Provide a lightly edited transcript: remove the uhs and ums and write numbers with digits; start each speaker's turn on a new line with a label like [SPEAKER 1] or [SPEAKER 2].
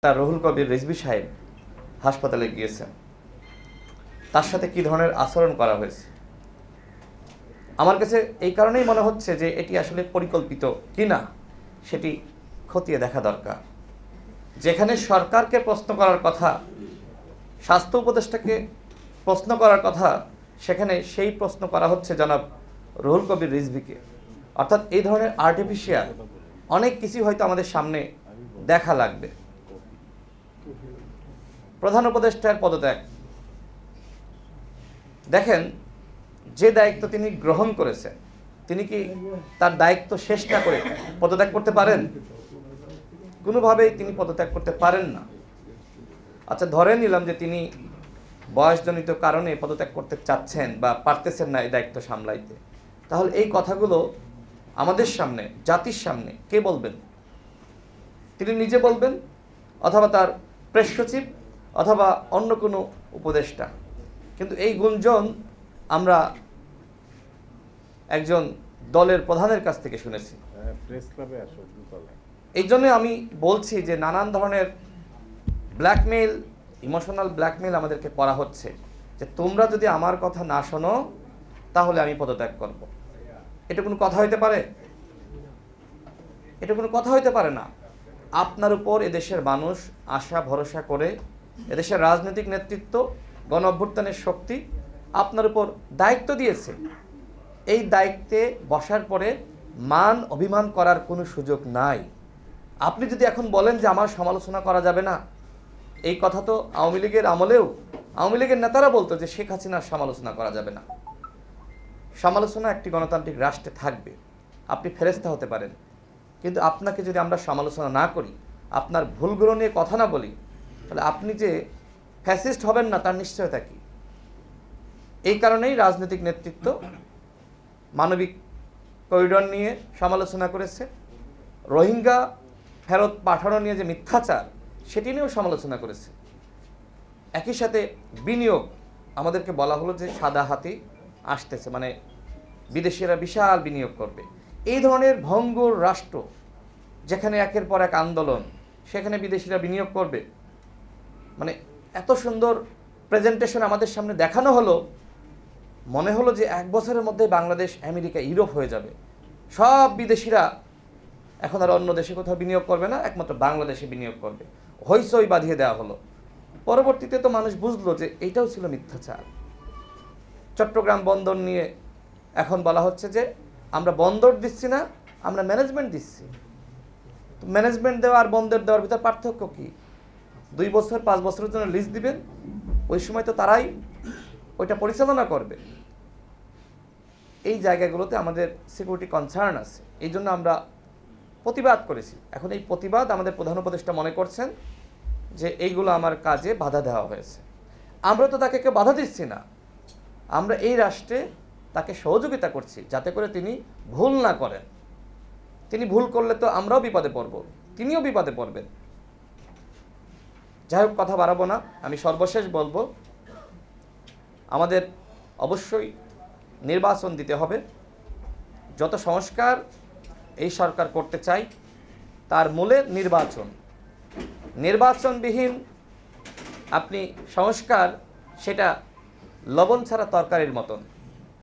[SPEAKER 1] তার রুহুল কবির রিজভী সাহেব হাসপাতালে গিয়েছেন, তার সাথে কি ধরনের আচরণ করা হয়েছে আমার কাছে এই কারণেই মনে হচ্ছে যে এটি আসলে পরিকল্পিত কিনা সেটি খতিয়ে দেখা দরকার। যেখানে সরকারকে প্রশ্ন করার কথা, স্বাস্থ্য উপদেষ্টাকে প্রশ্ন করার কথা, সেখানে সেই প্রশ্ন করা হচ্ছে জনাব রুহুল কবির রিজভীকে। অর্থাৎ এই ধরনের আর্টিফিশিয়াল অনেক কিছু হয়তো আমাদের সামনে দেখা লাগবে। প্রধান উপদেষ্টার পদত্যাগ, দেখেন যে দায়িত্ব তিনি গ্রহণ করেছেন, তিনি কি তার দায়িত্ব শেষ না করে পদত্যাগ করতে পারেন? কোনোভাবেই তিনি পদত্যাগ করতে পারেন না। আচ্ছা, ধরে নিলাম যে তিনি বয়সজনিত কারণে পদত্যাগ করতে চাচ্ছেন বা পারতেছেন না এই দায়িত্ব সামলাইতে, তাহলে এই কথাগুলো আমাদের সামনে, জাতির সামনে কে বলবেন? তিনি নিজে বলবেন, অথবা তার প্রেস সচিব, অথবা অন্য কোনো উপদেষ্টা। কিন্তু এই গুঞ্জন আমরা একজন দলের প্রধানের কাছ থেকে শুনেছি। এই জন্য আমি বলছি যে নানান ধরনের ব্ল্যাকমেইল, ইমোশনাল ব্ল্যাকমেইল আমাদেরকে করা হচ্ছে যে তোমরা যদি আমার কথা না শোনো তাহলে আমি পদত্যাগ করব। এটা কোনো কথা হইতে পারে? এটা কোনো কথা হইতে পারে না। আপনার উপর এদেশের মানুষ আশা ভরসা করে, এদেশের রাজনৈতিক নেতৃত্ব, গণ অভ্যুত্থানের শক্তি আপনার উপর দায়িত্ব দিয়েছে। এই দায়িত্বে বসার পরে মান অভিমান করার কোনো সুযোগ নাই। আপনি যদি এখন বলেন যে আমার সমালোচনা করা যাবে না, এই কথা তো আওয়ামী লীগের আমলেও আওয়ামী লীগের নেতারা বলতো যে শেখ হাসিনার সমালোচনা করা যাবে না। সমালোচনা একটি গণতান্ত্রিক রাষ্ট্রে থাকবে, আপনি ফেরেস্তা হতে পারেন, কিন্তু আপনাকে যদি আমরা সমালোচনা না করি, আপনার ভুলগুলো নিয়ে কথা না বলি, তাহলে আপনি যে ফ্যাসিস্ট হবেন না তার নিশ্চয়তা কি? এই কারণেই রাজনৈতিক নেতৃত্ব মানবিক করিডর নিয়ে সমালোচনা করেছে, রোহিঙ্গা ফেরত পাঠানো নিয়ে যে মিথ্যাচার সেটি নিয়েও সমালোচনা করেছে। একই সাথে বিনিয়োগ, আমাদেরকে বলা হলো যে সাদা হাতি আসতেছে, মানে বিদেশিরা বিশাল বিনিয়োগ করবে। এই ধরনের ভঙ্গুর রাষ্ট্র যেখানে একের পর এক আন্দোলন, সেখানে বিদেশিরা বিনিয়োগ করবে, মানে এত সুন্দর প্রেজেন্টেশন আমাদের সামনে দেখানো হলো, মনে হলো যে এক বছরের মধ্যে বাংলাদেশ, আমেরিকা, ইউরোপ হয়ে যাবে। সব বিদেশিরা এখন আর অন্য দেশে কোথাও বিনিয়োগ করবে না, একমাত্র বাংলাদেশে বিনিয়োগ করবে। হইচই বাঁধিয়ে দেওয়া হলো। পরবর্তীতে তো মানুষ বুঝলো যে এইটাও ছিল মিথ্যাচার। চট্টগ্রাম বন্দর নিয়ে এখন বলা হচ্ছে যে আমরা বন্দর দিচ্ছি না, আমরা ম্যানেজমেন্ট দিচ্ছি। তো ম্যানেজমেন্ট দেওয়া আর বন্দর দেওয়ার ভিতর পার্থক্য কি? 2 বছর 5 বছরের জন্য লিজ দিবেন, ওই সময় তো তারাই ওইটা পরিচালনা করবে। এই জায়গাগুলোতে আমাদের সিকিউরিটি কনসার্ন আছে, এই জন্য আমরা প্রতিবাদ করেছি। এখন এই প্রতিবাদ আমাদের প্রধান উপদেষ্টা মনে করছেন যে এইগুলো আমার কাজে বাধা দেওয়া হয়েছে। আমরা তো তাকে কেউ বাধা দিচ্ছি না, আমরা এই রাষ্ট্রে তাকে সহযোগিতা করছি যাতে করে তিনি ভুল না করেন। তিনি ভুল করলে তো আমরাও বিপদে পড়ব, তিনিও বিপদে পড়বেন। যাই হোক, কথা বাড়াবো না। আমি সর্বশেষ বলবো, আমাদের অবশ্যই নির্বাচন দিতে হবে। যত সংস্কার এই সরকার করতে চাই তার মূলে নির্বাচন। নির্বাচনবিহীন আপনি সংস্কার, সেটা লবণ ছাড়া তরকারির মতন।